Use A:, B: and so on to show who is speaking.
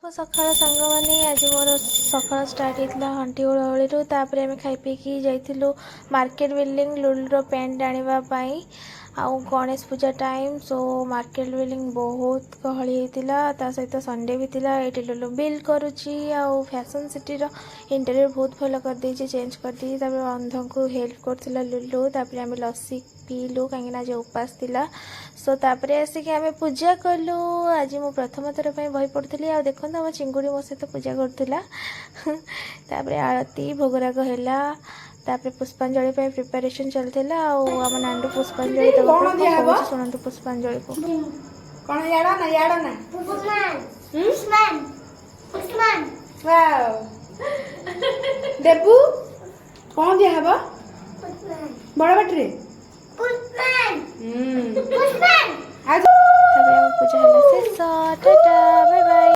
A: सकाळ सांग मैंने आज मोर सकाळ स्टार्ट होता हंटी हुड़ाहुड़ी तापर आम खाई पीकी जाइलु मार्केट बिल्डिंग लुलुर पैंट आने आउ गणेश पूजा टाइम सो मार्केट बिल्डिंग बहुत गहली होता सहित संडे भी थिला ये लुलु बिल करुच्ची आउ फैशन सिटी इंटेरियर बहुत भल कर देछि चेंज कर दी अंध को हेल्प करथिला लुलु तापर आम लस्सी पीलु कहीं आज उपास थिला सो तापर आसिक आम पूजा कलु आज मु प्रथम थर पर बही पढ़ुली आ देखो आम चिंगुड़ी मो सहित पूजा करूला तापर आरती भोगराग है तापर पुष्पांजलि प्रिपरेशन चलता आम नांडू पुष्पांजलि शुणु पुष्पांजलि को
B: कौन याड़ा ना पुष्पमान वाओ देबू कौन दिया हबा बड़ा बटरे पुष्पमान आज
A: पूजा है शेष टाटा।